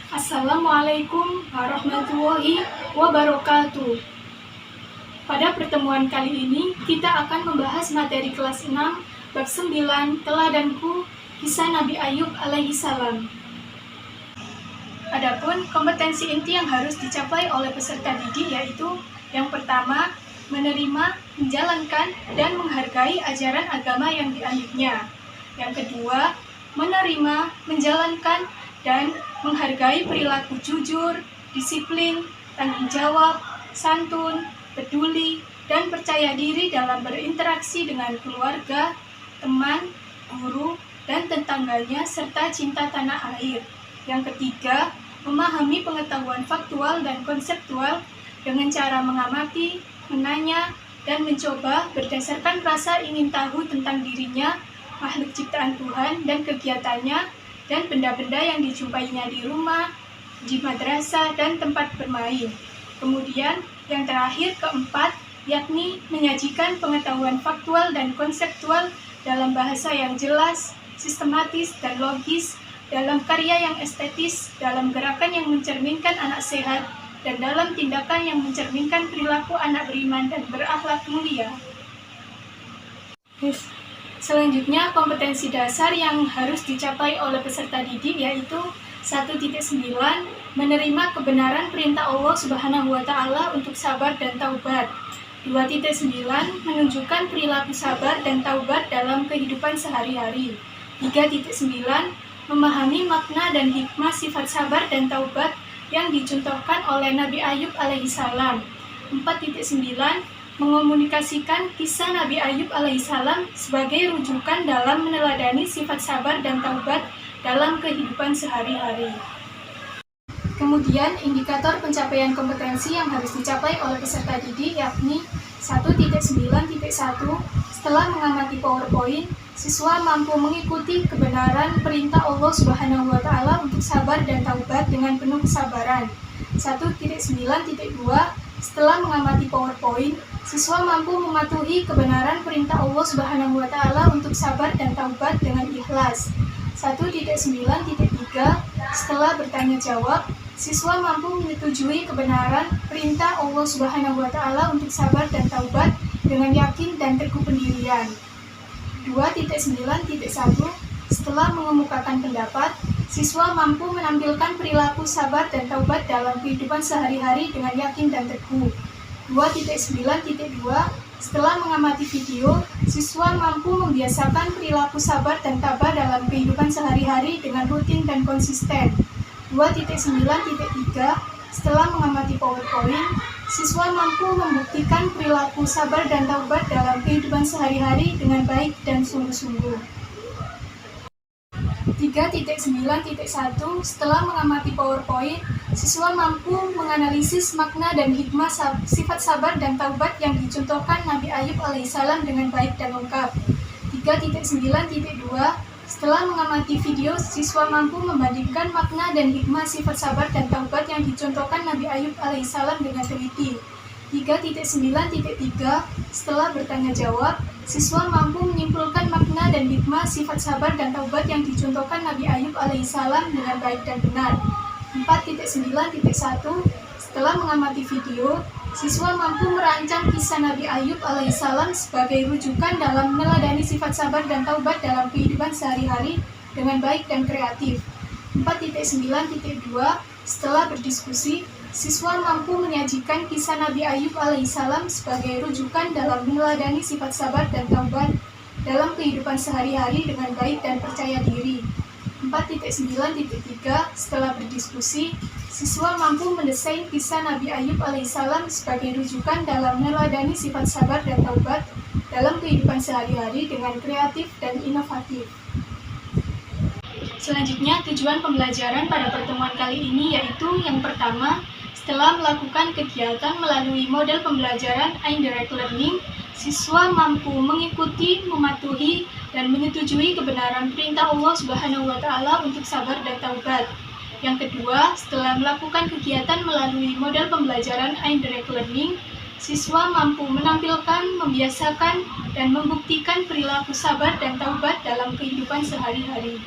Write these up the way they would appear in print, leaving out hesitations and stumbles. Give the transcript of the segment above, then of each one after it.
Assalamualaikum warahmatullahi wabarakatuh. Pada pertemuan kali ini, kita akan membahas materi kelas 6, bab 9, Teladanku, kisah Nabi Ayub alaihi salam. Adapun kompetensi inti yang harus dicapai oleh peserta didik yaitu yang pertama, menerima, menjalankan, dan menghargai ajaran agama yang dianutnya. Yang kedua, menerima, menjalankan, dan menghargai perilaku jujur, disiplin, tanggung jawab, santun, peduli, dan percaya diri dalam berinteraksi dengan keluarga, teman, guru, dan tetangganya, serta cinta tanah air. Yang ketiga, memahami pengetahuan faktual dan konseptual dengan cara mengamati, menanya, dan mencoba berdasarkan rasa ingin tahu tentang dirinya, makhluk ciptaan Tuhan dan kegiatannya, dan benda-benda yang dijumpainya di rumah, di madrasah, dan tempat bermain. Kemudian, yang terakhir keempat, yakni menyajikan pengetahuan faktual dan konseptual dalam bahasa yang jelas, sistematis, dan logis, dalam karya yang estetis, dalam gerakan yang mencerminkan anak sehat, dan dalam tindakan yang mencerminkan perilaku anak beriman dan berakhlak mulia. Selanjutnya, kompetensi dasar yang harus dicapai oleh peserta didik yaitu 1.9, menerima kebenaran perintah Allah Subhanahu wa Ta'ala untuk sabar dan taubat. 2.9, menunjukkan perilaku sabar dan taubat dalam kehidupan sehari-hari. 3.9, memahami makna dan hikmah sifat sabar dan taubat yang dicontohkan oleh Nabi Ayub alaihissalam. 4.9, mengomunikasikan kisah Nabi Ayub alaihissalam sebagai rujukan dalam meneladani sifat sabar dan taubat dalam kehidupan sehari-hari. Kemudian, indikator pencapaian kompetensi yang harus dicapai oleh peserta didik yakni 1.9.1, setelah mengamati PowerPoint, siswa mampu mengikuti kebenaran perintah Allah Subhanahu wa Ta'ala untuk sabar dan taubat dengan penuh kesabaran. 1.9.2, setelah mengamati PowerPoint, siswa mampu mematuhi kebenaran perintah Allah Subhanahu wa Ta'ala untuk sabar dan taubat dengan ikhlas. 1.9.3, setelah bertanya jawab, siswa mampu menyetujui kebenaran perintah Allah Subhanahu wa Ta'ala untuk sabar dan taubat dengan yakin dan teguh pendirian. 2.9.1, setelah mengemukakan pendapat, siswa mampu menampilkan perilaku sabar dan taubat dalam kehidupan sehari-hari dengan yakin dan teguh. 2.9.2, setelah mengamati video, siswa mampu membiasakan perilaku sabar dan tabah dalam kehidupan sehari-hari dengan rutin dan konsisten. 2.9.3, setelah mengamati PowerPoint, siswa mampu membuktikan perilaku sabar dan taubat dalam kehidupan sehari-hari dengan baik dan sungguh-sungguh. 3.9.1, setelah mengamati PowerPoint, siswa mampu menganalisis makna dan hikmah sifat sabar dan taubat yang dicontohkan Nabi Ayub alaihissalam dengan baik dan lengkap. 3.9.2, setelah mengamati video, siswa mampu membandingkan makna dan hikmah sifat sabar dan taubat yang dicontohkan Nabi Ayub alaihissalam dengan teliti. 3.9.3, setelah bertanya jawab, siswa mampu menyimpulkan makna dan hikmah sifat sabar dan taubat yang dicontohkan Nabi Ayub alaihissalam dengan baik dan benar. 4.9.1, setelah mengamati video, siswa mampu merancang kisah Nabi Ayub alaihissalam sebagai rujukan dalam meneladani sifat sabar dan taubat dalam kehidupan sehari-hari dengan baik dan kreatif. 4.9.2, setelah berdiskusi, siswa mampu menyajikan kisah Nabi Ayub alaihissalam sebagai rujukan dalam meneladani sifat sabar dan taubat dalam kehidupan sehari-hari dengan baik dan percaya diri. 4.9.3, setelah berdiskusi, siswa mampu mendesain kisah Nabi Ayub alaihissalam sebagai rujukan dalam meneladani sifat sabar dan taubat dalam kehidupan sehari-hari dengan kreatif dan inovatif. Selanjutnya, tujuan pembelajaran pada pertemuan kali ini yaitu yang pertama, setelah melakukan kegiatan melalui model pembelajaran indirect learning, siswa mampu mengikuti, mematuhi, dan menyetujui kebenaran perintah Allah Subhanahu wa Ta'ala untuk sabar dan taubat. Yang kedua, setelah melakukan kegiatan melalui model pembelajaran indirect learning, siswa mampu menampilkan, membiasakan, dan membuktikan perilaku sabar dan taubat dalam kehidupan sehari-hari.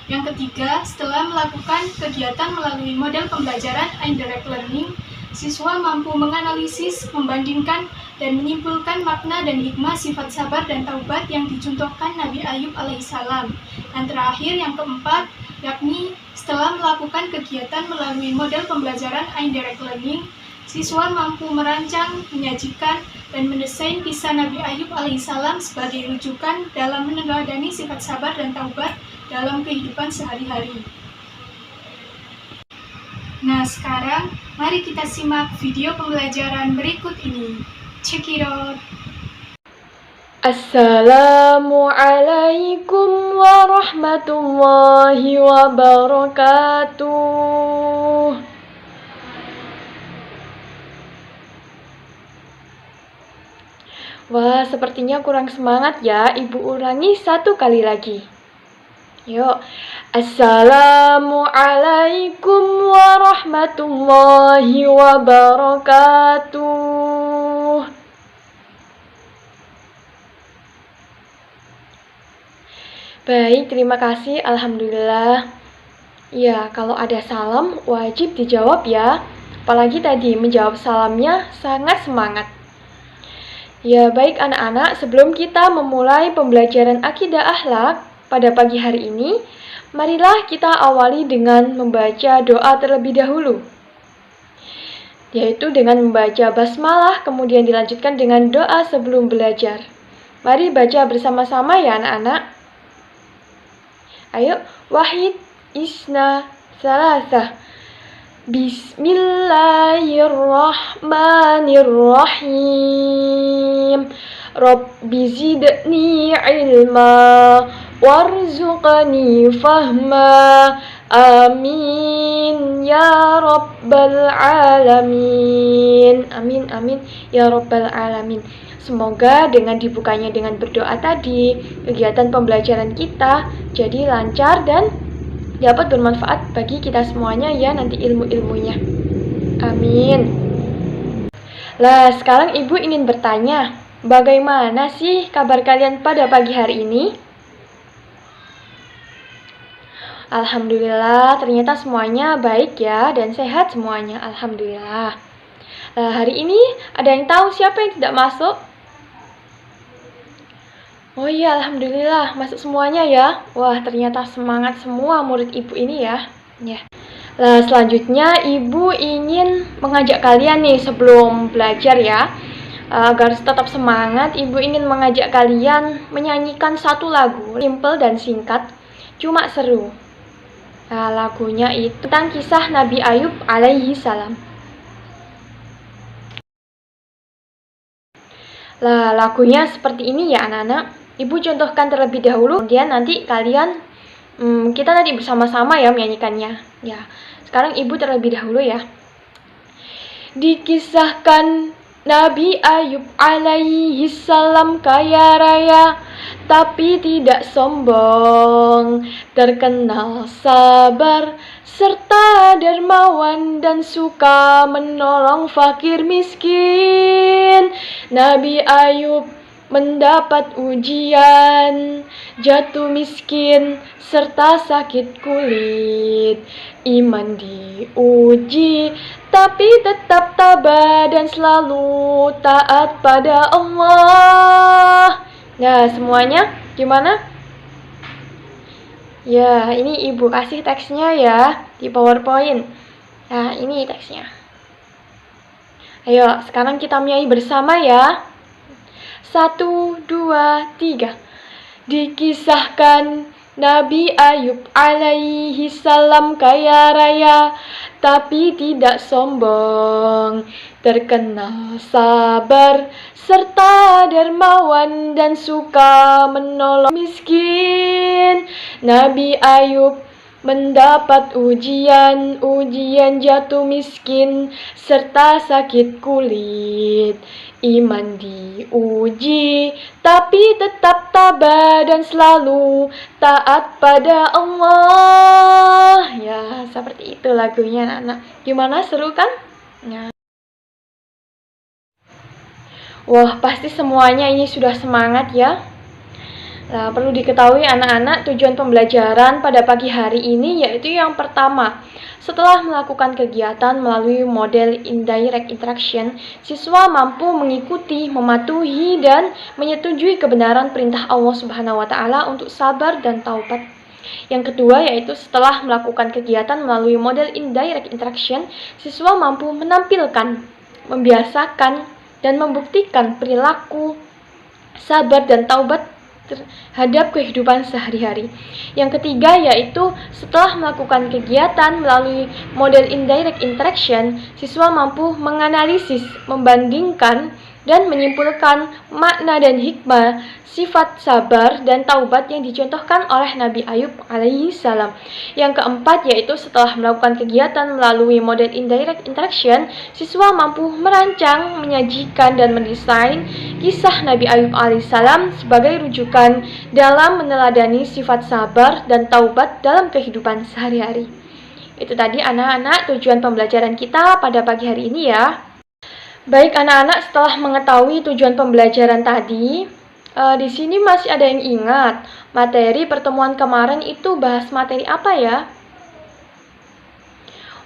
Yang ketiga, setelah melakukan kegiatan melalui model pembelajaran indirect learning, siswa mampu menganalisis, membandingkan, dan menyimpulkan makna dan hikmah sifat sabar dan taubat yang dicontohkan Nabi Ayub alaihissalam. Dan terakhir, yang keempat, yakni setelah melakukan kegiatan melalui model pembelajaran indirect learning, siswa mampu merancang, menyajikan, dan mendesain kisah Nabi Ayub alaihissalam sebagai rujukan dalam meneladani sifat sabar dan taubat dalam kehidupan sehari-hari. Nah, sekarang mari kita simak video pembelajaran berikut ini. Check it out! Assalamualaikum warahmatullahi wabarakatuh. Wah, sepertinya kurang semangat ya. Ibu ulangi satu kali lagi. Yuk. Assalamualaikum warahmatullahi wabarakatuh. Baik, terima kasih. Alhamdulillah. Ya, kalau ada salam wajib dijawab ya. Apalagi tadi menjawab salamnya sangat semangat. Ya, baik anak-anak, sebelum kita memulai pembelajaran akidah akhlak pada pagi hari ini, marilah kita awali dengan membaca doa terlebih dahulu, yaitu dengan membaca basmalah, kemudian dilanjutkan dengan doa sebelum belajar. Mari baca bersama-sama ya anak-anak. Ayo, wahid, isna, salasah. Bismillahirrahmanirrahim. Rabbi zidni ilma warzuqni fahma. Amin ya rabbal alamin. Amin amin ya rabbal alamin. Semoga dengan dibukanya dengan berdoa tadi, kegiatan pembelajaran kita jadi lancar dan dapat bermanfaat bagi kita semuanya ya nanti ilmu-ilmunya. Amin. Lah, sekarang Ibu ingin bertanya, bagaimana sih kabar kalian pada pagi hari ini? Alhamdulillah, ternyata semuanya baik ya dan sehat semuanya. Alhamdulillah. Lah, hari ini ada yang tahu siapa yang tidak masuk? Oh iya, alhamdulillah masuk semuanya ya. Wah, ternyata semangat semua murid Ibu ini ya. Lah, selanjutnya Ibu ingin mengajak kalian nih sebelum belajar ya. Agar tetap semangat, Ibu ingin mengajak kalian menyanyikan satu lagu, simple dan singkat, cuma seru. Nah, lagunya itu tentang kisah Nabi Ayub alaihi salam. Lah, lagunya seperti ini ya anak-anak. Ibu contohkan terlebih dahulu, kemudian nanti kalian kita nanti bersama-sama ya menyanyikannya. Ya, sekarang Ibu terlebih dahulu ya. Dikisahkan Nabi Ayub alaihi salam kaya raya, tapi tidak sombong, terkenal sabar, serta dermawan dan suka menolong fakir miskin. Nabi Ayub mendapat ujian, jatuh miskin, serta sakit kulit. Iman diuji, tapi tetap tabah dan selalu taat pada Allah. Nah, semuanya gimana? Ya, ini Ibu kasih teksnya ya di PowerPoint. Nah, ini teksnya. Ayo, sekarang kita menyanyi bersama ya. 1, 2, 3. Dikisahkan Nabi Ayub alaihi salam kaya raya, tapi tidak sombong, terkenal sabar, serta dermawan dan suka menolong miskin. Nabi Ayub mendapat ujian jatuh miskin, serta sakit kulit. Iman diuji, tapi tetap tabah dan selalu taat pada Allah. Ya, seperti itu lagunya anak-anak. Gimana, seru kan? Ya. Wah, pasti semuanya ini sudah semangat ya. Nah, perlu diketahui anak-anak, tujuan pembelajaran pada pagi hari ini yaitu yang pertama, setelah melakukan kegiatan melalui model indirect interaction, siswa mampu mengikuti, mematuhi, dan menyetujui kebenaran perintah Allah Subhanahu wa Ta'ala untuk sabar dan taubat. Yang kedua yaitu setelah melakukan kegiatan melalui model indirect interaction, siswa mampu menampilkan, membiasakan, dan membuktikan perilaku sabar dan taubat terhadap kehidupan sehari-hari. Yang ketiga yaitu setelah melakukan kegiatan melalui model indirect interaction, siswa mampu menganalisis, membandingkan, dan menyimpulkan makna dan hikmah sifat sabar dan taubat yang dicontohkan oleh Nabi Ayub alaihi salam. Yang keempat yaitu setelah melakukan kegiatan melalui model indirect interaction, siswa mampu merancang, menyajikan, dan mendesain kisah Nabi Ayub alaihi salam sebagai rujukan dalam meneladani sifat sabar dan taubat dalam kehidupan sehari-hari. Itu tadi anak-anak tujuan pembelajaran kita pada pagi hari ini ya. Baik anak-anak, setelah mengetahui tujuan pembelajaran tadi, di sini masih ada yang ingat materi pertemuan kemarin itu bahas materi apa ya?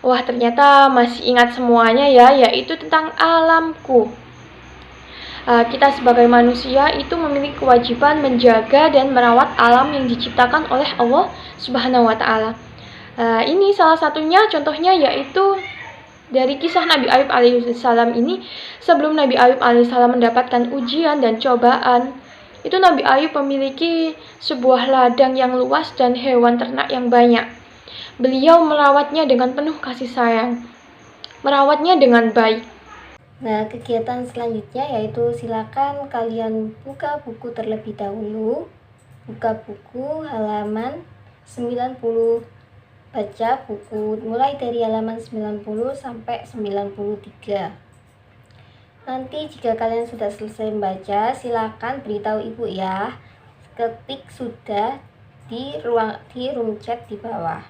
Wah, ternyata masih ingat semuanya ya, yaitu tentang alamku. Kita sebagai manusia itu memiliki kewajiban menjaga dan merawat alam yang diciptakan oleh Allah Subhanahu wa Ta'ala. Ini salah satunya contohnya yaitu dari kisah Nabi Ayub alaihissalam ini. Sebelum Nabi Ayub alaihissalam mendapatkan ujian dan cobaan, itu Nabi Ayub memiliki sebuah ladang yang luas dan hewan ternak yang banyak. Beliau merawatnya dengan penuh kasih sayang, merawatnya dengan baik. Nah, kegiatan selanjutnya yaitu silakan kalian buka buku terlebih dahulu. Buka buku halaman 90. Baca buku mulai dari halaman 90 sampai 93. Nanti jika kalian sudah selesai membaca, silakan beritahu ibu ya. Ketik sudah di room chat di bawah.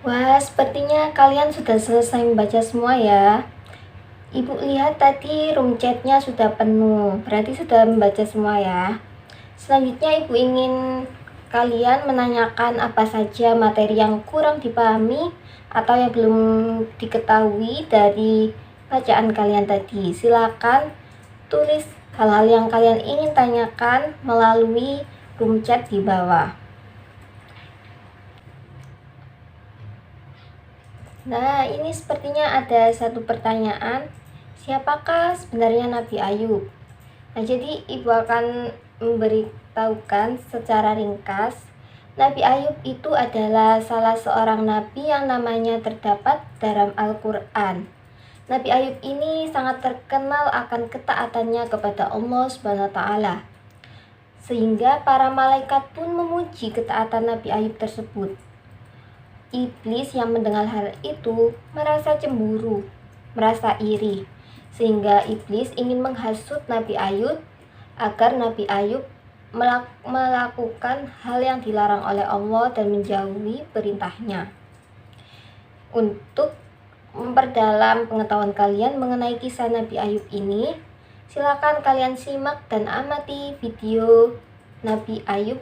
Wah, sepertinya kalian sudah selesai membaca semua ya. Ibu lihat tadi room chatnya sudah penuh, berarti sudah membaca semua ya. Selanjutnya ibu ingin kalian menanyakan apa saja materi yang kurang dipahami atau yang belum diketahui dari bacaan kalian tadi. Silakan tulis hal-hal yang kalian ingin tanyakan melalui room chat di bawah. Nah, ini sepertinya ada satu pertanyaan. Siapakah sebenarnya Nabi Ayub? Nah, jadi ibu akan memberitahukan secara ringkas. Nabi Ayub itu adalah salah seorang nabi yang namanya terdapat dalam Al-Quran. Nabi Ayub ini sangat terkenal akan ketaatannya kepada Allah Subhanahu wa Ta'ala, sehingga para malaikat pun memuji ketaatan Nabi Ayub tersebut. Iblis yang mendengar hal itu merasa cemburu, merasa iri, sehingga iblis ingin menghasut Nabi Ayub agar Nabi Ayub melakukan hal yang dilarang oleh Allah dan menjauhi perintahnya. Untuk memperdalam pengetahuan kalian mengenai kisah Nabi Ayub ini, silakan kalian simak dan amati video Nabi Ayub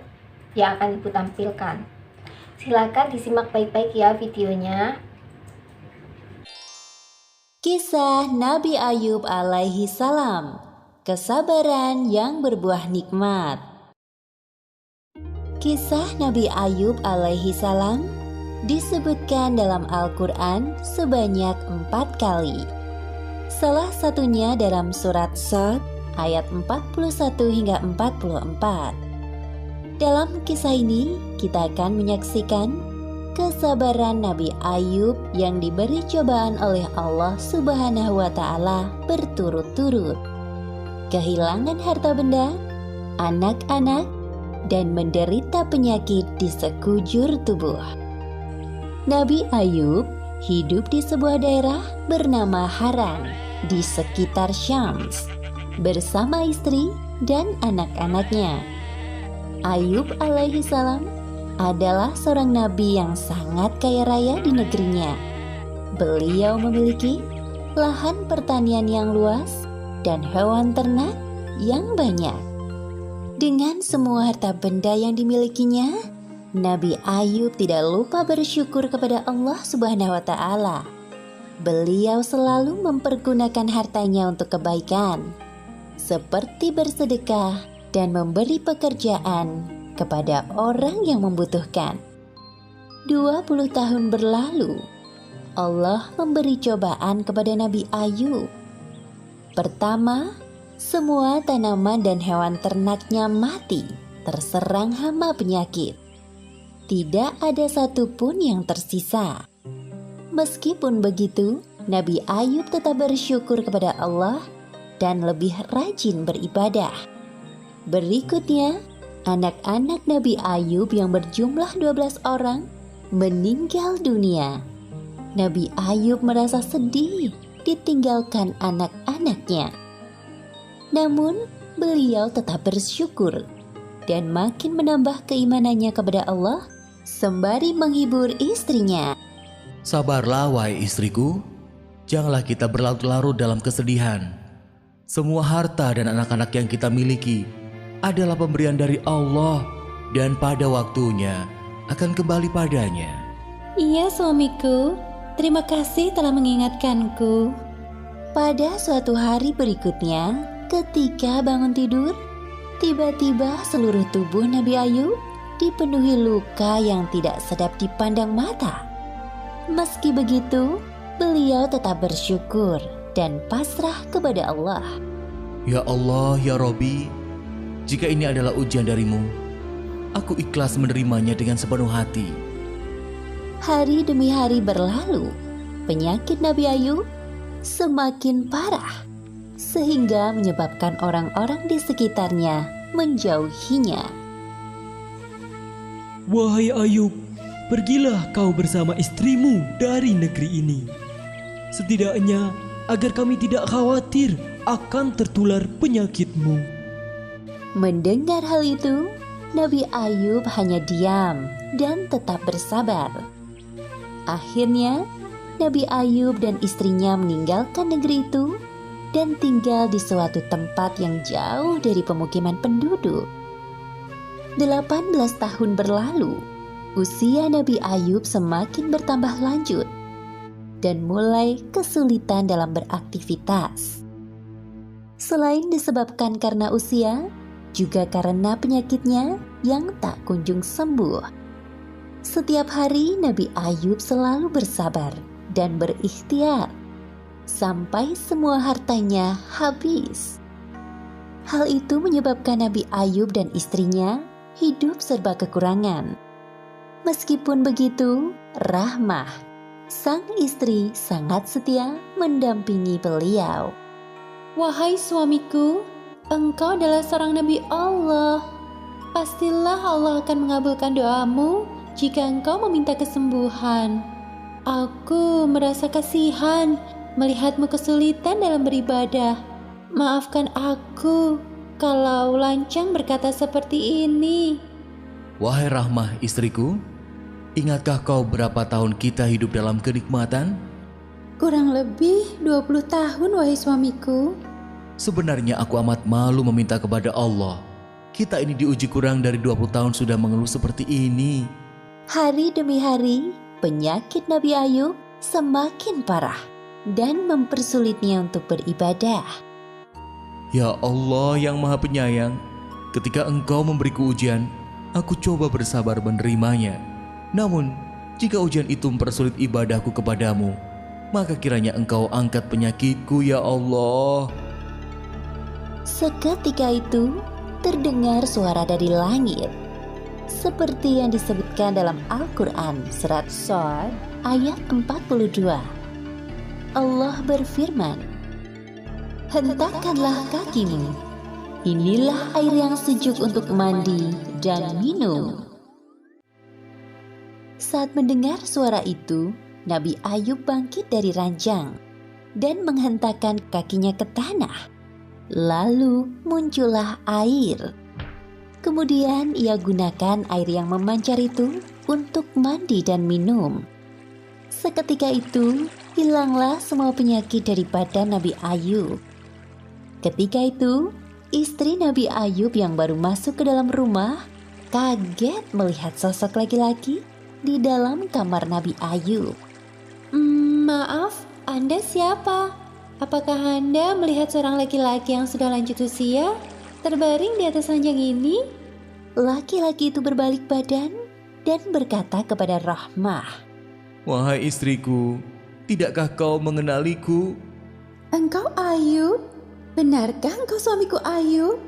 yang akan ibu tampilkan. Silakan disimak baik-baik ya videonya. Kisah Nabi Ayub alaihi salam, kesabaran yang berbuah nikmat. Kisah Nabi Ayub alaihi salam disebutkan dalam Al-Quran sebanyak 4 kali. Salah satunya dalam surat Shad ayat 41 hingga 44. Dalam kisah ini kita akan menyaksikan kesabaran Nabi Ayub yang diberi cobaan oleh Allah Subhanahu wa Ta'ala berturut-turut, kehilangan harta benda, anak-anak, dan menderita penyakit di sekujur tubuh. Nabi Ayub hidup di sebuah daerah bernama Haran di sekitar Syams bersama istri dan anak-anaknya. Ayub alaihi salam adalah seorang nabi yang sangat kaya raya di negerinya. Beliau memiliki lahan pertanian yang luas, dan hewan ternak yang banyak. Dengan semua harta benda yang dimilikinya, Nabi Ayub tidak lupa bersyukur kepada Allah Subhanahu wa Ta'ala. Beliau selalu mempergunakan hartanya untuk kebaikan, seperti bersedekah dan memberi pekerjaan kepada orang yang membutuhkan. 20 tahun berlalu, Allah memberi cobaan kepada Nabi Ayub. Pertama, semua tanaman dan hewan ternaknya mati, terserang hama penyakit. Tidak ada satupun yang tersisa. Meskipun begitu, Nabi Ayub tetap bersyukur kepada Allah dan lebih rajin beribadah. Berikutnya, anak-anak Nabi Ayub yang berjumlah 12 orang meninggal dunia. Nabi Ayub merasa sedih ditinggalkan anak-anaknya. Namun, beliau tetap bersyukur dan makin menambah keimanannya kepada Allah sembari menghibur istrinya. Sabarlah wahai istriku, janganlah kita berlarut-larut dalam kesedihan. Semua harta dan anak-anak yang kita miliki adalah pemberian dari Allah dan pada waktunya akan kembali padanya. Iya suamiku, terima kasih telah mengingatkanku. Pada suatu hari berikutnya, ketika bangun tidur, tiba-tiba seluruh tubuh Nabi Ayub dipenuhi luka yang tidak sedap dipandang mata. Meski begitu, beliau tetap bersyukur dan pasrah kepada Allah. Ya Allah, ya Robbi, jika ini adalah ujian darimu, aku ikhlas menerimanya dengan sepenuh hati. Hari demi hari berlalu, penyakit Nabi Ayub semakin parah, sehingga menyebabkan orang-orang di sekitarnya menjauhinya. Wahai Ayub, pergilah kau bersama istrimu dari negeri ini. Setidaknya agar kami tidak khawatir akan tertular penyakitmu. Mendengar hal itu, Nabi Ayub hanya diam dan tetap bersabar. Akhirnya, Nabi Ayub dan istrinya meninggalkan negeri itu dan tinggal di suatu tempat yang jauh dari pemukiman penduduk. 18 tahun berlalu, usia Nabi Ayub semakin bertambah lanjut dan mulai kesulitan dalam beraktivitas. Selain disebabkan karena usia, juga karena penyakitnya yang tak kunjung sembuh. Setiap hari Nabi Ayub selalu bersabar dan berikhtiar sampai semua hartanya habis. Hal itu menyebabkan Nabi Ayub dan istrinya hidup serba kekurangan. Meskipun begitu, Rahmah, sang istri, sangat setia mendampingi beliau. Wahai suamiku, engkau adalah seorang Nabi Allah. Pastilah Allah akan mengabulkan doamu jika engkau meminta kesembuhan. Aku merasa kasihan melihatmu kesulitan dalam beribadah. Maafkan aku kalau lancang berkata seperti ini. Wahai Rahmah istriku, ingatkah kau berapa tahun kita hidup dalam kenikmatan? Kurang lebih 20 tahun wahai suamiku. Sebenarnya aku amat malu meminta kepada Allah. Kita ini diuji kurang dari 20 tahun sudah mengeluh seperti ini. Hari demi hari, penyakit Nabi Ayub semakin parah dan mempersulitnya untuk beribadah. Ya Allah yang Maha Penyayang, ketika Engkau memberiku ujian, aku coba bersabar menerimanya. Namun, jika ujian itu mempersulit ibadahku kepadamu, maka kiranya Engkau angkat penyakitku ya Allah. Seketika itu, terdengar suara dari langit. Seperti yang disebutkan dalam Al-Quran surat Shad ayat 42. Allah berfirman, hentakkanlah kakimu, inilah air yang sejuk untuk mandi dan minum. Saat mendengar suara itu, Nabi Ayub bangkit dari ranjang dan menghentakkan kakinya ke tanah. Lalu muncullah air. Kemudian ia gunakan air yang memancar itu untuk mandi dan minum. Seketika itu, hilanglah semua penyakit daripada Nabi Ayub. Ketika itu, istri Nabi Ayub yang baru masuk ke dalam rumah kaget melihat sosok laki-laki di dalam kamar Nabi Ayub. Maaf, Anda siapa? Apakah Anda melihat seorang laki-laki yang sudah lanjut usia terbaring di atas ranjang ini? Laki-laki itu berbalik badan dan berkata kepada Rahmah, Wahai istriku, tidakkah kau mengenaliku? Engkau Ayub? Benarkah engkau suamiku Ayub?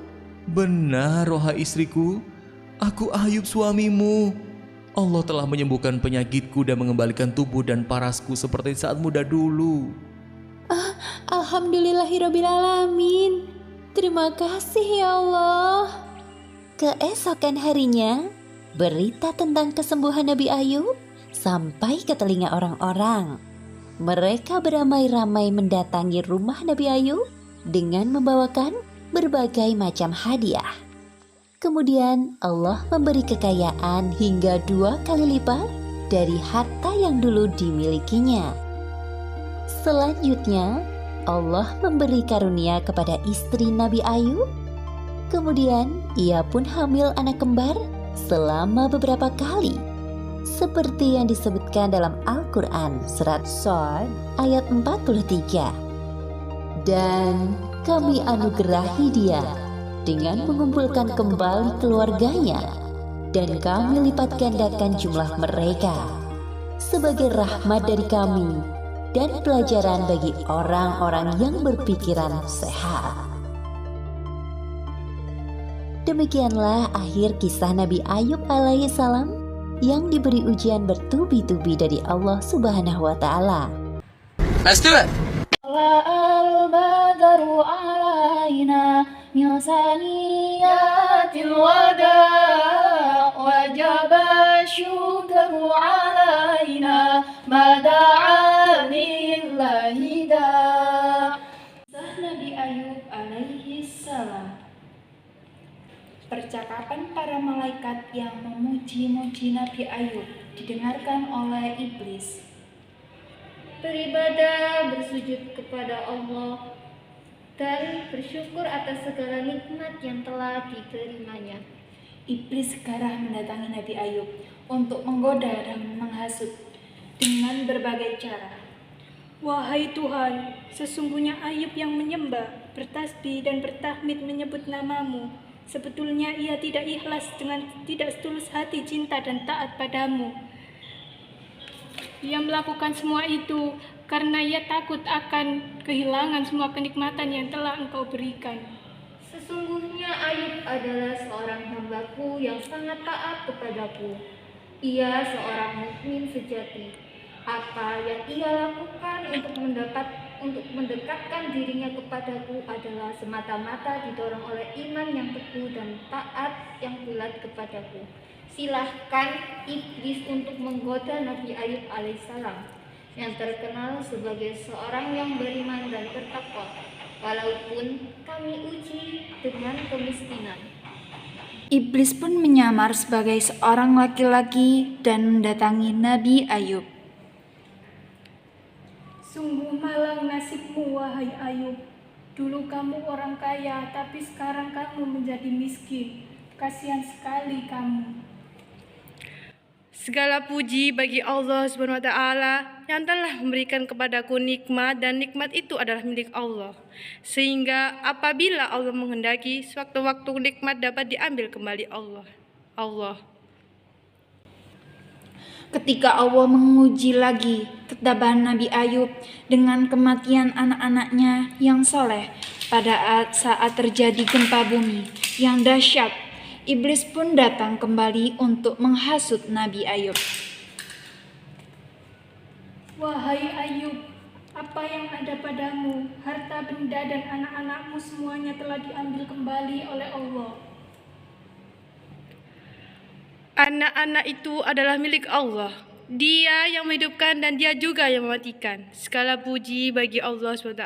Benar, wahai istriku, aku Ayub suamimu. Allah telah menyembuhkan penyakitku dan mengembalikan tubuh dan parasku seperti saat muda dulu. Alhamdulillahirrabbilalamin. Terima kasih ya Allah. keesokan harinya berita tentang kesembuhan Nabi Ayub sampai ke telinga orang-orang. Mereka beramai-ramai mendatangi rumah Nabi Ayub dengan membawakan berbagai macam hadiah. Kemudian Allah memberi kekayaan hingga 2 kali lipat dari harta yang dulu dimilikinya. Selanjutnya, Allah memberi karunia kepada istri Nabi Ayub. Kemudian, ia pun hamil anak kembar selama beberapa kali. Seperti yang disebutkan dalam Al-Quran surat Shad ayat 43. Dan kami anugerahi dia dengan mengumpulkan kembali keluarganya, dan kami lipat gandakan jumlah mereka sebagai rahmat dari kami dan pelajaran bagi orang-orang yang berpikiran sehat. Demikianlah akhir kisah Nabi Ayub alaihissalam yang diberi ujian bertubi-tubi dari Allah Subhanahu wa Ta'ala. Let's do it. من ثنيات الوداع وجب الشكر علينا ما دعا لله داع. Nabi Ayub alaihi salam. Percakapan para malaikat yang memuji-muji Nabi Ayub didengarkan oleh iblis. Beribadah, bersujud kepada Allah, dan bersyukur atas segala nikmat yang telah diterimanya. Iblis segera mendatangi Nabi Ayub untuk menggoda dan menghasut dengan berbagai cara. Wahai Tuhan, sesungguhnya Ayub yang menyembah, bertasbih dan bertahmid menyebut namamu. Sebetulnya ia tidak ikhlas dengan tidak setulus hati cinta dan taat padamu. Ia melakukan semua itu karena ia takut akan kehilangan semua kenikmatan yang telah Engkau berikan. Sesungguhnya Ayub adalah seorang hamba-Ku yang sangat taat kepadaku. Ia seorang mukmin sejati. Apa yang ia lakukan untuk mendekatkan dirinya kepadaku adalah semata-mata didorong oleh iman yang teguh dan taat yang bulat kepadaku. Silahkan iblis untuk menggoda Nabi Ayub alaihissalam yang terkenal sebagai seorang yang beriman dan bertakwa, walaupun kami uji dengan kemiskinan. Iblis pun menyamar sebagai seorang laki-laki dan mendatangi Nabi Ayub. Sungguh malang nasibmu, wahai Ayub. Dulu kamu orang kaya, tapi sekarang kamu menjadi miskin. Kasihan sekali kamu. Segala puji bagi Allah Subhanahu wa Ta'ala yang telah memberikan kepadaku nikmat, dan nikmat itu adalah milik Allah. Sehingga apabila Allah menghendaki, sewaktu-waktu nikmat dapat diambil kembali Allah. Ketika Allah menguji lagi ketabahan Nabi Ayub dengan kematian anak-anaknya yang soleh pada saat terjadi gempa bumi yang dahsyat, iblis pun datang kembali untuk menghasut Nabi Ayub. Wahai Ayub, apa yang ada padamu, harta benda dan anak-anakmu semuanya telah diambil kembali oleh Allah. Anak-anak itu adalah milik Allah. Dia yang menghidupkan dan dia juga yang mematikan. Segala puji bagi Allah SWT.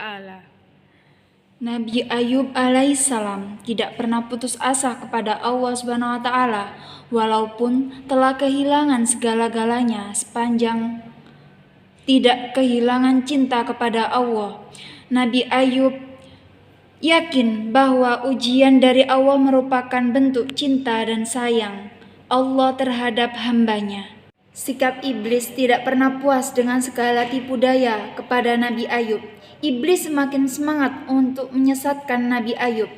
Nabi Ayub alaihissalam tidak pernah putus asa kepada Allah Subhanahu wa Ta'ala, walaupun telah kehilangan segala-galanya sepanjang tidak kehilangan cinta kepada Allah. Nabi Ayub yakin bahwa ujian dari Allah merupakan bentuk cinta dan sayang Allah terhadap hambanya. Sikap iblis tidak pernah puas dengan segala tipu daya kepada Nabi Ayub. Iblis semakin semangat untuk menyesatkan Nabi Ayub.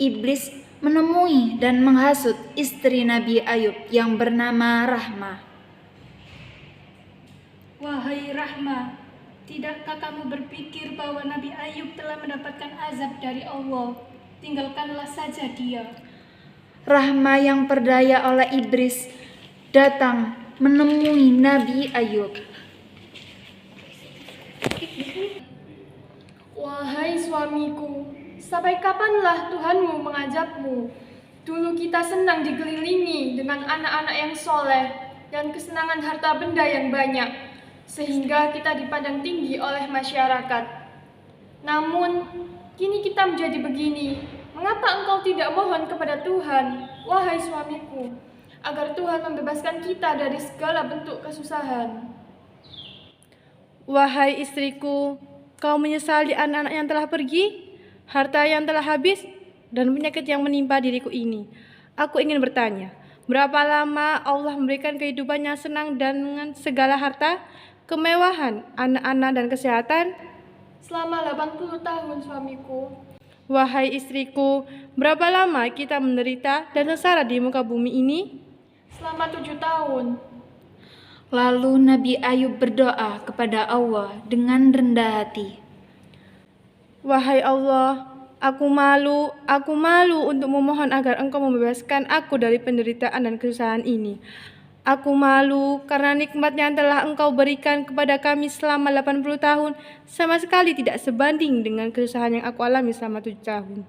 Iblis menemui dan menghasut istri Nabi Ayub yang bernama Rahmah. Wahai Rahmah, tidakkah kamu berpikir bahwa Nabi Ayub telah mendapatkan azab dari Allah? Tinggalkanlah saja dia. Rahmah yang berdaya oleh iblis datang menemui Nabi Ayub. Wahai suamiku, sampai kapanlah Tuhanmu mengazabmu? Dulu kita senang dikelilingi dengan anak-anak yang soleh dan kesenangan harta benda yang banyak, sehingga kita dipandang tinggi oleh masyarakat. Namun, kini kita menjadi begini. Mengapa engkau tidak mohon kepada Tuhan, wahai suamiku, agar Tuhan membebaskan kita dari segala bentuk kesusahan? Wahai istriku, kau menyesali anak-anak yang telah pergi, harta yang telah habis, dan penyakit yang menimpa diriku ini. Aku ingin bertanya, berapa lama Allah memberikan kehidupannya senang dan dengan segala harta, kemewahan, anak-anak, dan kesehatan? Selama 80 tahun suamiku. Wahai istriku, berapa lama kita menderita dan sengsara di muka bumi ini? Selama 7 tahun. Lalu Nabi Ayub berdoa kepada Allah dengan rendah hati. Wahai Allah, aku malu untuk memohon agar Engkau membebaskan aku dari penderitaan dan kesusahan ini. Aku malu karena nikmat yang telah Engkau berikan kepada kami selama 80 tahun sama sekali tidak sebanding dengan kesusahan yang aku alami selama 7 tahun.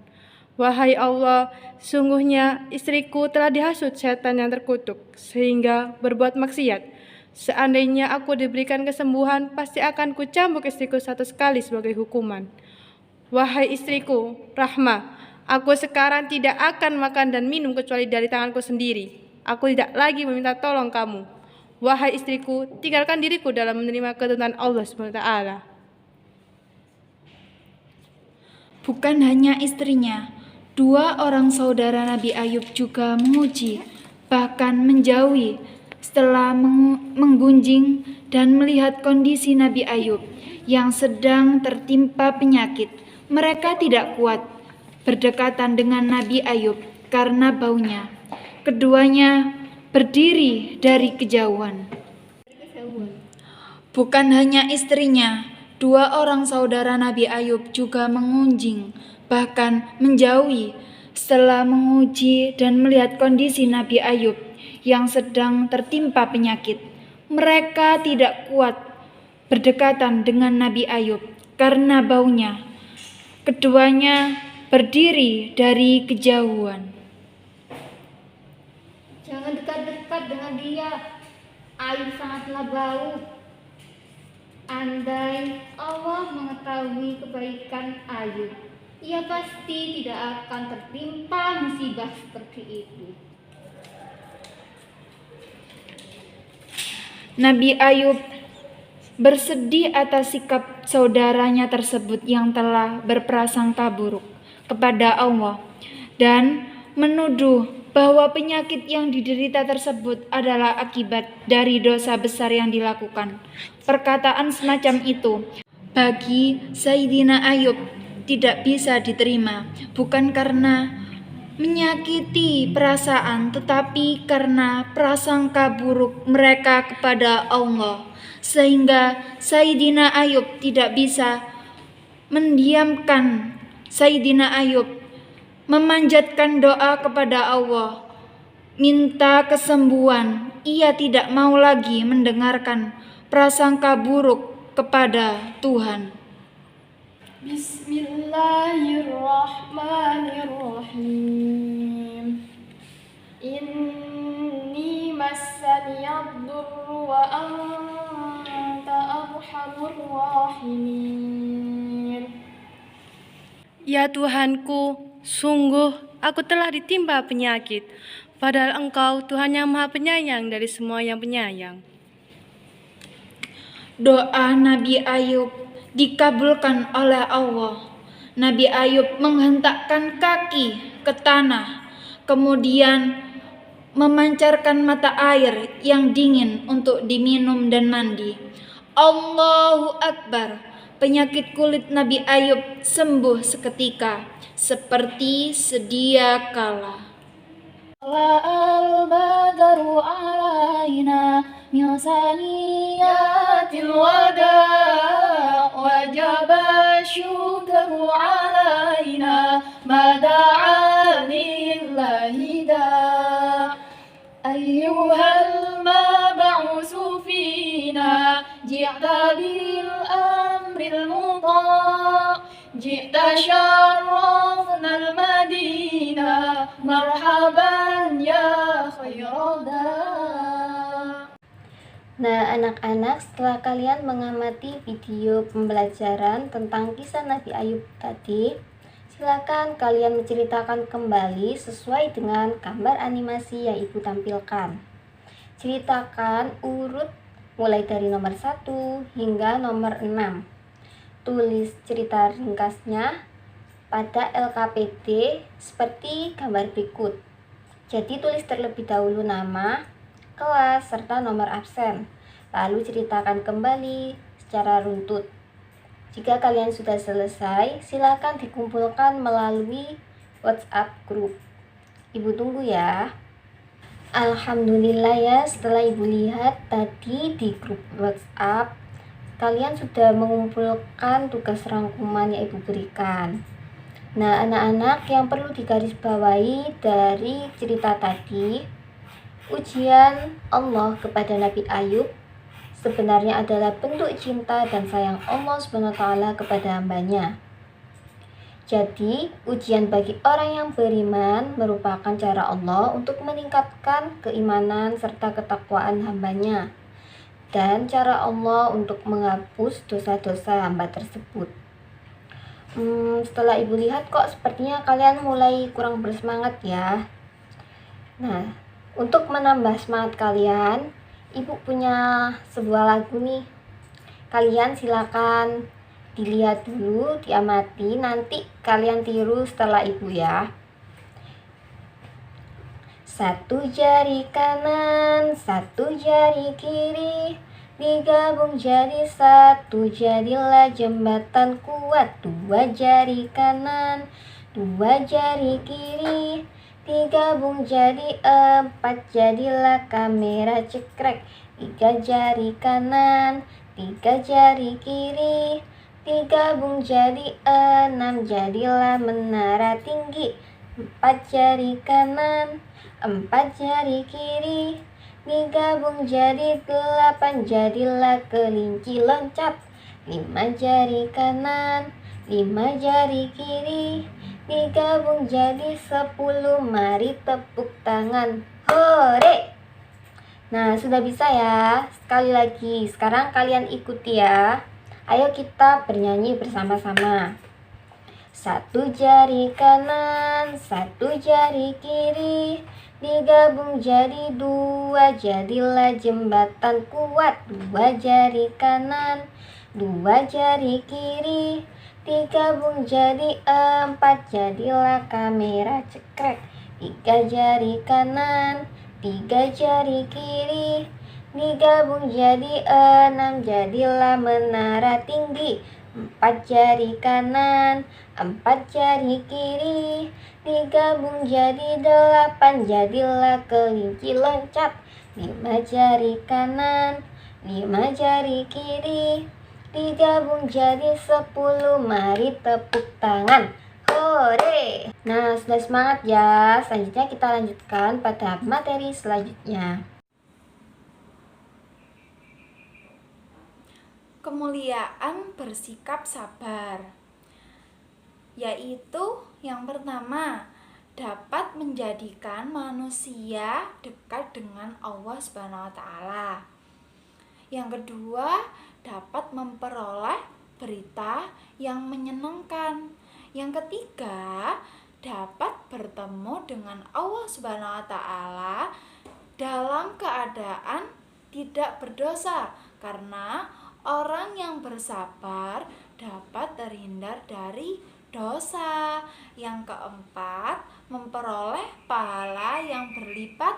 Wahai Allah, sungguhnya istriku telah dihasut setan yang terkutuk sehingga berbuat maksiat. Seandainya aku diberikan kesembuhan, pasti akan kucambuk istriku 100 kali sebagai hukuman. Wahai istriku, Rahmah, aku sekarang tidak akan makan dan minum kecuali dari tanganku sendiri. Aku tidak lagi meminta tolong kamu. Wahai istriku, tinggalkan diriku dalam menerima ketentuan Allah SWT. Bukan hanya istrinya, 2 orang saudara Nabi Ayub juga menguji, bahkan menjauhi setelah menggunjing dan melihat kondisi Nabi Ayub yang sedang tertimpa penyakit. Mereka tidak kuat berdekatan dengan Nabi Ayub karena baunya. Keduanya berdiri dari kejauhan. Bukan hanya istrinya, 2 orang saudara Nabi Ayub juga mengunjing, bahkan menjauhi setelah menguji dan melihat kondisi Nabi Ayub yang sedang tertimpa penyakit. Mereka tidak kuat berdekatan dengan Nabi Ayub karena baunya. Keduanya berdiri dari kejauhan. Jangan dekat-dekat dengan dia. Ayub sangatlah bau. Andai Allah mengetahui kebaikan Ayub, ia pasti tidak akan tertimpa musibah seperti itu. Nabi Ayub bersedih atas sikap saudaranya tersebut yang telah berprasangka buruk kepada Allah dan menuduh bahwa penyakit yang diderita tersebut adalah akibat dari dosa besar yang dilakukan. Perkataan semacam itu bagi Sayyidina Ayub tidak bisa diterima, bukan karena menyakiti perasaan, tetapi karena prasangka buruk mereka kepada Allah, sehingga Sayyidina Ayub tidak bisa mendiamkan. Sayyidina Ayub memanjatkan doa kepada Allah, minta kesembuhan. Ia tidak mau lagi mendengarkan prasangka buruk kepada Tuhan. Bismillahirrahmanirrahim. Inni massaniyad-durru wa anta arhamur rahimin. Ya Tuhanku, sungguh aku telah ditimpa penyakit, padahal Engkau Tuhan yang Maha Penyayang dari semua yang penyayang. Doa Nabi Ayub dikabulkan oleh Allah. Nabi Ayub menghentakkan kaki ke tanah, kemudian memancarkan mata air yang dingin untuk diminum dan mandi. Allahu Akbar. Penyakit kulit Nabi Ayub sembuh seketika, seperti sedia kala. البدر علينا من ثنيات الوداع وجب الشكر علينا ما دعا لله داع أيها المبعوث فينا جئت بالأمر المطاع جئت شرفنا المدينة مرحبا يا خير داع. Nah, anak-anak, setelah kalian mengamati video pembelajaran tentang kisah Nabi Ayub tadi, silakan kalian menceritakan kembali sesuai dengan gambar animasi yang Ibu tampilkan. Ceritakan urut mulai dari nomor 1 hingga nomor 6. Tulis cerita ringkasnya pada LKPD seperti gambar berikut. Jadi tulis terlebih dahulu nama, kelas, serta nomor absen. Lalu ceritakan kembali secara runtut. Jika kalian sudah selesai, silakan dikumpulkan melalui WhatsApp grup. Ibu tunggu ya. Alhamdulillah ya, setelah Ibu lihat tadi di grup WhatsApp, kalian sudah mengumpulkan tugas rangkuman yang Ibu berikan. Nah, anak-anak, yang perlu digarisbawahi dari cerita tadi, ujian Allah kepada Nabi Ayub sebenarnya adalah bentuk cinta dan sayang Allah SWT kepada hambanya. Jadi, ujian bagi orang yang beriman merupakan cara Allah untuk meningkatkan keimanan serta ketakwaan hambanya, dan cara Allah untuk menghapus dosa-dosa hamba tersebut. Setelah Ibu lihat kok sepertinya kalian mulai kurang bersemangat ya. Nah, untuk menambah semangat kalian, Ibu punya sebuah lagu nih. Kalian silakan dilihat dulu, diamati, nanti kalian tiru setelah Ibu ya. Satu jari kanan, satu jari kiri, digabung jadi satu, jadilah jembatan kuat. Dua jari kanan, dua jari kiri, digabung jadi empat, jadilah kamera cekrek. Tiga jari kanan, tiga jari kiri, digabung jadi enam, jadilah menara tinggi. Empat jari kanan, empat jari kiri, digabung jadi delapan, jadilah kelinci loncat. Lima jari kanan, lima jari kiri, digabung jadi 10, mari tepuk tangan, hore! Nah, sudah bisa ya. Sekali lagi, sekarang kalian ikuti ya. Ayo kita bernyanyi bersama-sama. Satu jari kanan, satu jari kiri, digabung jadi dua, jadilah jembatan kuat. Dua jari kanan, dua jari kiri, digabung jadi empat, jadilah kamera cekrek. Tiga jari kanan, tiga jari kiri, digabung jadi enam, jadilah menara tinggi. Empat jari kanan, empat jari kiri, digabung jadi delapan, jadilah kelinci loncat. Lima jari kanan, lima jari kiri, digabung jadi 10, mari tepuk tangan, hore! Nah, sudah semangat ya. Selanjutnya kita lanjutkan pada materi selanjutnya. Kemuliaan bersikap sabar, yaitu yang pertama, dapat menjadikan manusia dekat dengan Allah Subhanahu wa taala. Yang kedua, dapat memperoleh berita yang menyenangkan. Yang ketiga, dapat bertemu dengan Allah Subhanahu wa taala dalam keadaan tidak berdosa, karena orang yang bersabar dapat terhindar dari dosa. Yang keempat, memperoleh pahala yang berlipat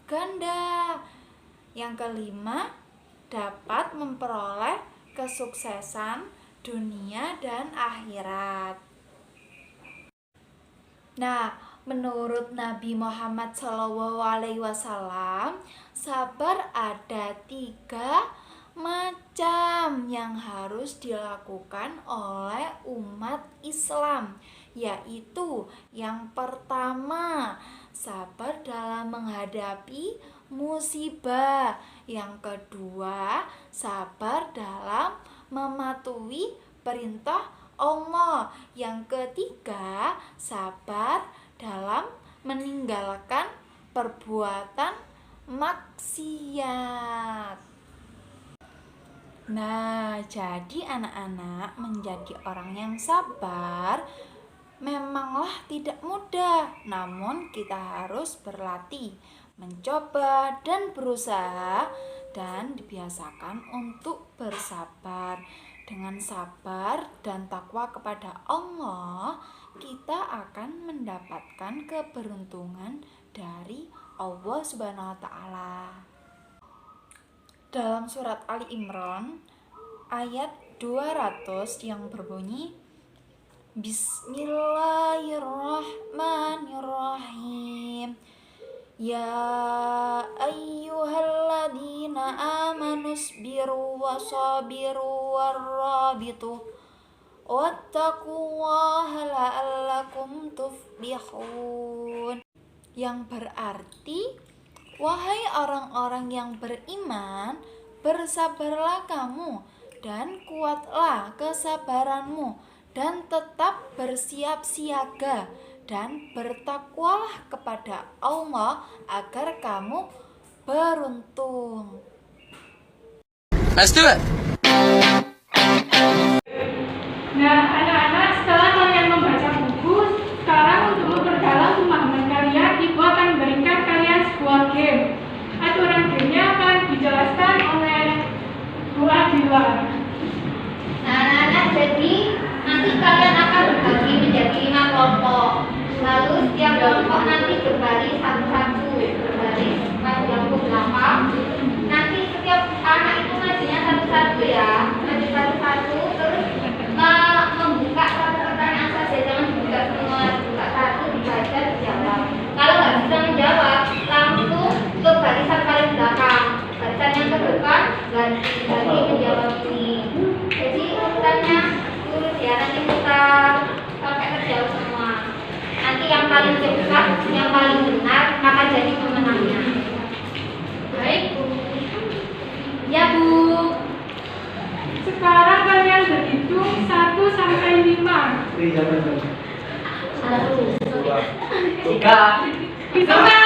ganda. Yang kelima, dapat memperoleh kesuksesan dunia dan akhirat. Nah, menurut Nabi Muhammad SAW, sabar ada 3 macam yang harus dilakukan oleh umat Islam, yaitu yang pertama, sabar dalam menghadapi musibah. Yang kedua, sabar dalam mematuhi perintah Allah. Yang ketiga, sabar dalam meninggalkan perbuatan maksiat. Nah, jadi anak-anak, menjadi orang yang sabar memanglah tidak mudah, namun kita harus berlatih, mencoba dan berusaha, dan dibiasakan untuk bersabar. Dengan sabar dan takwa kepada Allah, kita akan mendapatkan keberuntungan dari Allah Subhanahu wa Ta'ala. Dalam surat Ali Imran ayat 200 yang berbunyi, Bismillahirrahmanirrahim. Ya ayyuhalladzina amanu sabiru wasabiru warrabitu wattaqullaha la'allakum tuflihun. Yang berarti, wahai orang-orang yang beriman, bersabarlah kamu dan kuatlah kesabaranmu, dan tetap bersiap siaga dan bertakwalah kepada Allah agar kamu beruntung. Let's do it. Nah, anak-anak, setelah kalian membaca buku, sekarang untuk memperdalam pemahaman kalian, Ibu akan memberikan kalian sebuah game. Aturan gamenya akan dijelaskan oleh Bu Adila. Nah, anak-anak, jadi nanti kalian akan berbagi menjadi 5 kelompok. Lalu setiap kelompok nanti berbaris satu-satu, berbaris maju yang ke belakang. Nanti setiap anak itu majunya satu-satu ya, maju satu-satu, terus membuka satu pertanyaan saja, jangan dibuka semua, buka satu, dibaca, dijawab. Kalau nggak bisa menjawab, langsung ke barisan paling belakang, barisan yang ke depan ganti menjawab ini. Jadi urutannya lurus ya, nanti kita sampai terjawab semua. Nanti yang paling cepat, yang paling benar maka jadi pemenangnya. Baik Bu. Ya Bu. Sekarang kalian berhitung 1 sampai 5. 1, 2, 3. Bisa 1, 2,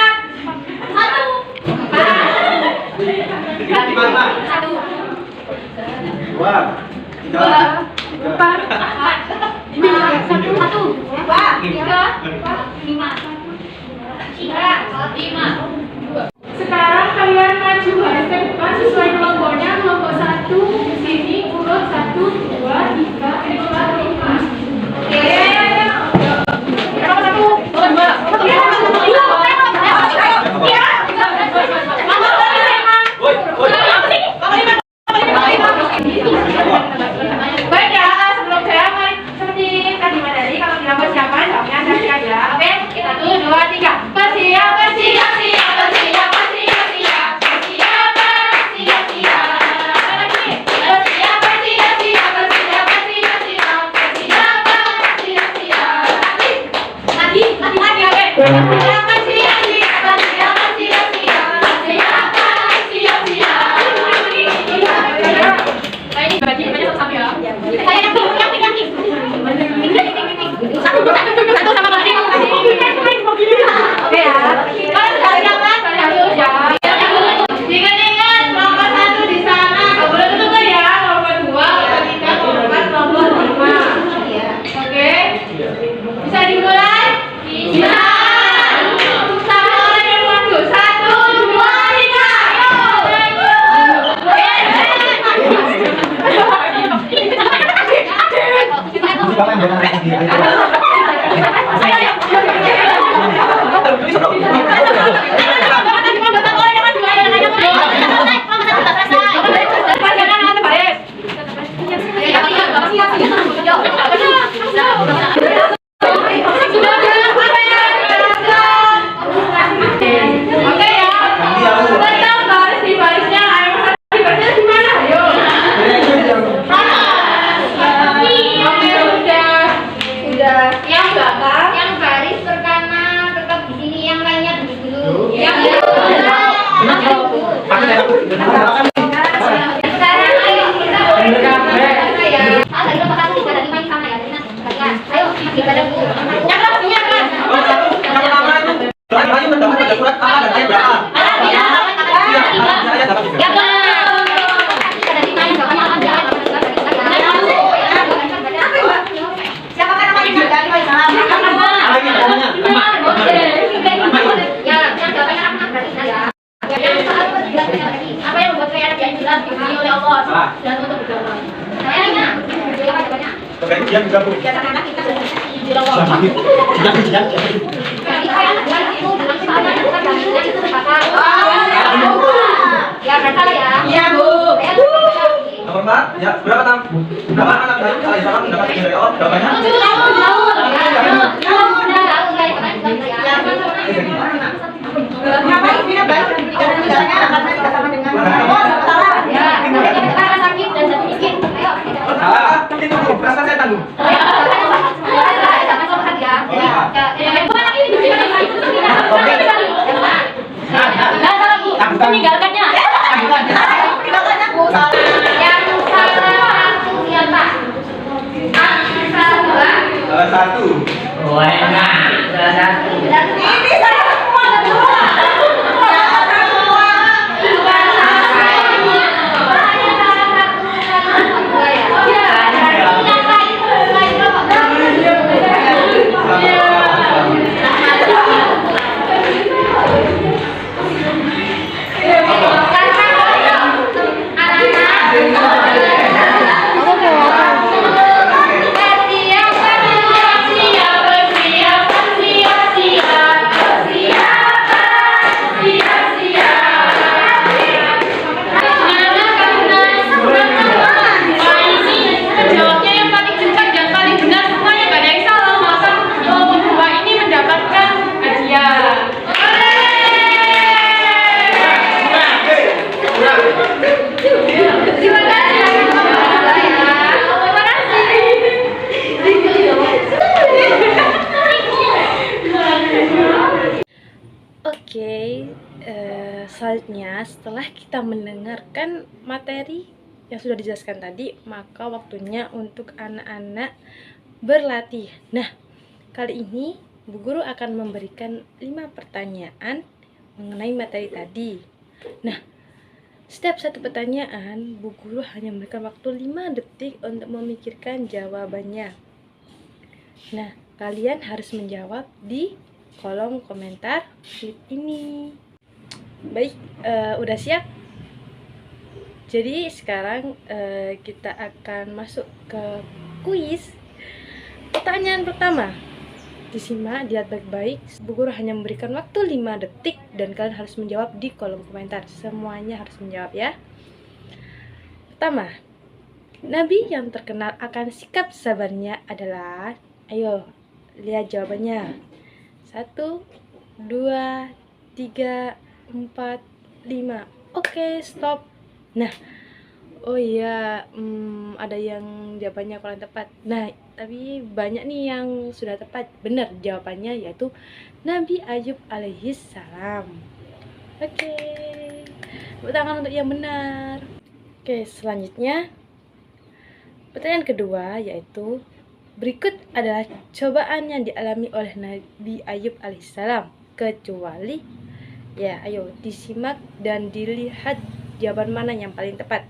4, 5. Sekarang kalian maju baris ke depan sesuai kelompoknya. Kelompok 1 di sini urut 1, 2, 3, 4, 5. Oke. Baik ya, sebelum saya mulai seperti tadi materi, kalau tidak persiapan jawabnya siap-siap ya. Oke, 1, 2, 3. Bersiap, bersiap, siap, bersiap, bersiap, siap, bersiap, bersiap, siap. Lagi, bersiap, bersiap, siap, bersiap, bersiap, siap, bersiap, bersiap, siap. Lagi, oke. Bersiap, bersiap, siap, bersiap, bersiap, siap, bersiap, bersiap, siap. Baik, bagi satu-satu ya. Saya yang dulu, yang satu sama lagi. Oke ya. Kalian sudah siap kan? Harus ya. Ingat-ingat, kelompok 1 di sana nggak boleh tutup ya. Kelompok 2, kelompok 3, kelompok 4, kelompok 5. Oke? Bisa dimulai? Bisa. yang gabung. Iya, Bu. Nomor 4, ya, berapa tam? Berapa anak alaihissalam mendapat izin dari Allah? Berapa banyak? Perasaan saya tanggung. Meninggalkannya. Satu. Selanjutnya, setelah kita mendengarkan materi yang sudah dijelaskan tadi, maka waktunya untuk anak-anak berlatih. Nah, kali ini Bu Guru akan memberikan 5 pertanyaan mengenai materi tadi. Nah, setiap satu pertanyaan, Bu Guru hanya memberikan waktu 5 detik untuk memikirkan jawabannya. Nah, kalian harus menjawab di kolom komentar feed ini. Baik, udah siap? Jadi sekarang kita akan masuk ke kuis. Pertanyaan pertama, disimak, lihat baik-baik. Bu Guru hanya memberikan waktu 5 detik dan kalian harus menjawab di kolom komentar. Semuanya harus menjawab ya. Pertama, Nabi yang terkenal akan sikap sabarnya adalah, ayo lihat jawabannya. 1, 2, 3, 4, 5. Oke, stop. Nah, oh iya, ada yang jawabannya kurang tepat. Nah, tapi banyak nih yang sudah tepat. Benar jawabannya, yaitu Nabi Ayub alaihi salam. Oke, tepuk tangan untuk yang benar. Oke, selanjutnya pertanyaan kedua, yaitu berikut adalah cobaan yang dialami oleh Nabi Ayub alaihissalam, kecuali, ya, ayo disimak dan dilihat jawaban mana yang paling tepat.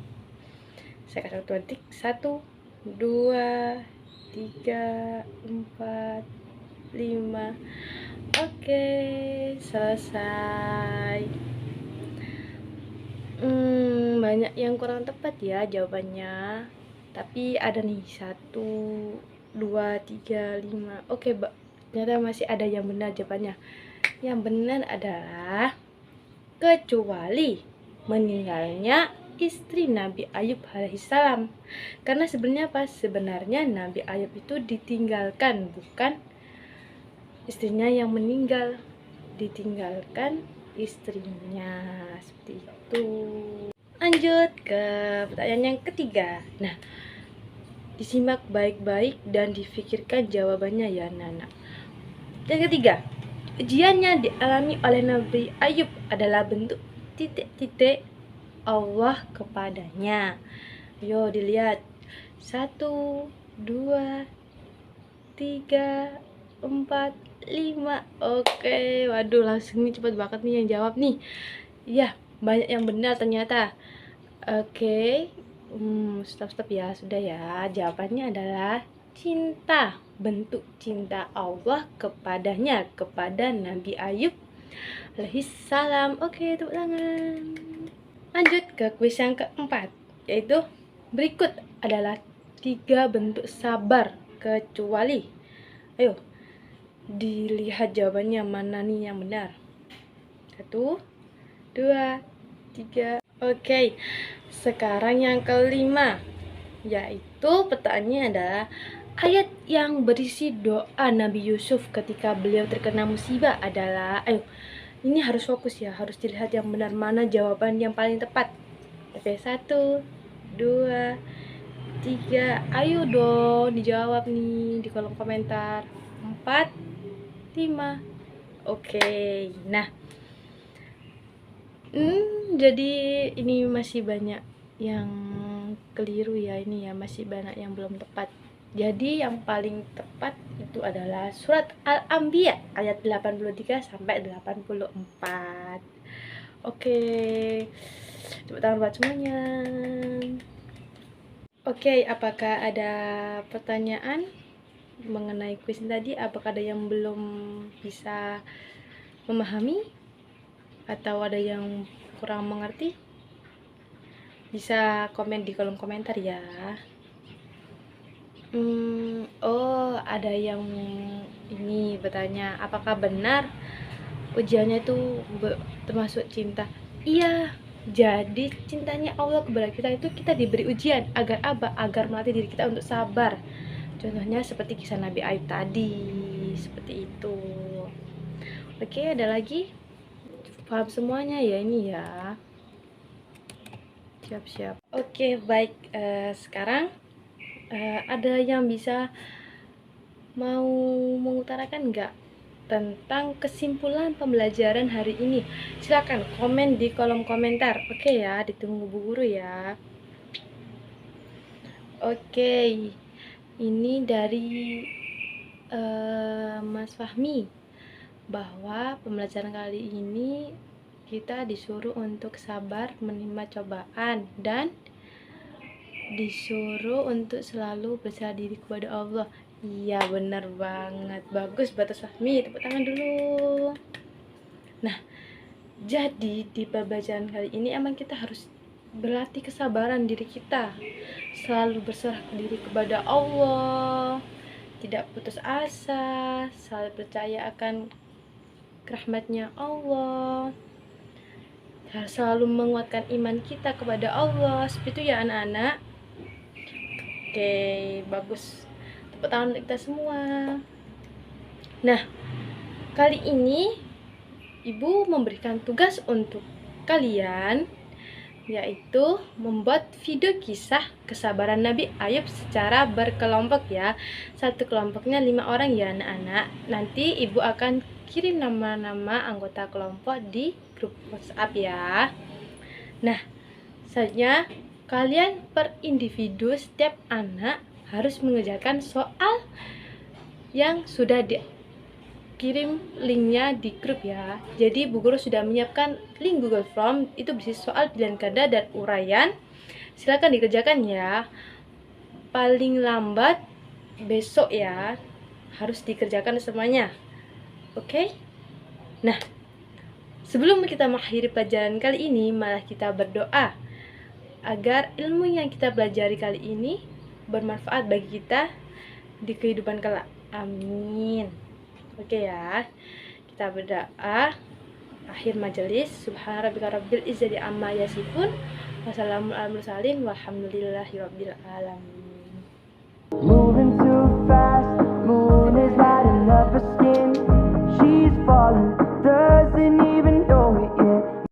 Saya kasih waktu detik. 1, 2, 3, 4, 5. Oke, selesai. Banyak yang kurang tepat ya jawabannya. Tapi ada nih 1, 2, 3, 5. Oke, ternyata masih ada yang benar jawabannya. Yang benar adalah kecuali meninggalnya istri Nabi Ayub alaihissalam. Karena sebenarnya apa? Sebenarnya Nabi Ayub itu ditinggalkan, bukan istrinya yang meninggal. Ditinggalkan istrinya, seperti itu. Lanjut ke pertanyaan yang ketiga. Nah, disimak baik-baik dan difikirkan jawabannya ya, Nana. Yang ketiga, ujiannya dialami oleh Nabi Ayub adalah bentuk titik-titik Allah kepadanya. Yo, dilihat. 1, 2, 3, 4, 5. Oke, waduh, langsung nih cepat banget nih yang jawab nih. Ya, banyak yang benar ternyata. Oke, stop ya, sudah ya. Jawabannya adalah cinta, bentuk cinta Allah kepadanya, kepada Nabi Ayub alaihissalam. Oke, tepuk tangan. Lanjut ke kuis yang keempat, yaitu berikut adalah 3 bentuk sabar kecuali. Ayo, dilihat jawabannya mana nih yang benar. 1, 2, 3. Oke, sekarang yang kelima, yaitu pertanyaannya adalah ayat yang berisi doa Nabi Yusuf ketika beliau terkena musibah adalah. Ayo, ini harus fokus ya, harus dilihat yang benar mana jawaban yang paling tepat. Oke, 1, 2, 3. Ayo dong dijawab nih di kolom komentar. 4, 5. Oke, nah jadi ini masih banyak yang keliru ya, ini ya masih banyak yang belum tepat. Jadi yang paling tepat itu adalah surat Al-Anbiya ayat 83 sampai 84. Oke, tepuk tangan buat semuanya. Oke, apakah ada pertanyaan mengenai kuis tadi? Apakah ada yang belum bisa memahami atau ada yang kurang mengerti? Bisa komen di kolom komentar ya. Oh, ada yang ini bertanya, apakah benar ujiannya itu termasuk cinta? Iya. Jadi cintanya Allah kepada kita itu kita diberi ujian agar apa? Agar melatih diri kita untuk sabar. Contohnya seperti kisah Nabi Ayub tadi, seperti itu. Oke, ada lagi? Paham semuanya ya ini ya? Siap-siap. Oke, baik. Sekarang ada yang bisa mau mengutarakan nggak tentang kesimpulan pembelajaran hari ini? Silakan komen di kolom komentar. Oke ya, ditunggu Bu Guru ya. Oke, ini dari Mas Fahmi, bahwa pembelajaran kali ini kita disuruh untuk sabar menerima cobaan dan disuruh untuk selalu berserah diri kepada Allah. Iya, benar banget. Bagus Batas Fahmi, tepuk tangan dulu. Nah, jadi di pembelajaran kali ini emang kita harus berlatih kesabaran diri kita, selalu berserah diri kepada Allah, tidak putus asa, selalu percaya akan rahmatnya Allah, harus selalu menguatkan iman kita kepada Allah. Seperti itu ya anak-anak. Oke, bagus. Tepuk tangan untuk kita semua. Nah, kali ini Ibu memberikan tugas untuk kalian, yaitu membuat video kisah kesabaran Nabi Ayub secara berkelompok ya. Satu kelompoknya 5 orang ya anak-anak. Nanti Ibu akan kirim nama-nama anggota kelompok di grup WhatsApp ya. Nah, selanjutnya kalian per individu setiap anak harus mengerjakan soal yang sudah dikirim linknya di grup ya. Jadi Bu Guru sudah menyiapkan link Google Form, itu berisi soal pilihan ganda dan uraian. Silakan dikerjakan ya. Paling lambat besok ya, harus dikerjakan semuanya. Oke? Nah, sebelum kita mengakhiri pelajaran kali ini, malah kita berdoa agar ilmu yang kita pelajari kali ini bermanfaat bagi kita di kehidupan kelak. Amin. Oke ya, kita berdoa. Akhir majelis. Subhanarabbika rabbil izzati amma yasifun. Wassalamu ala mursalin walhamdulillahi rabbil alamin. Moving too fast, moon is lighting up her skin. She's falling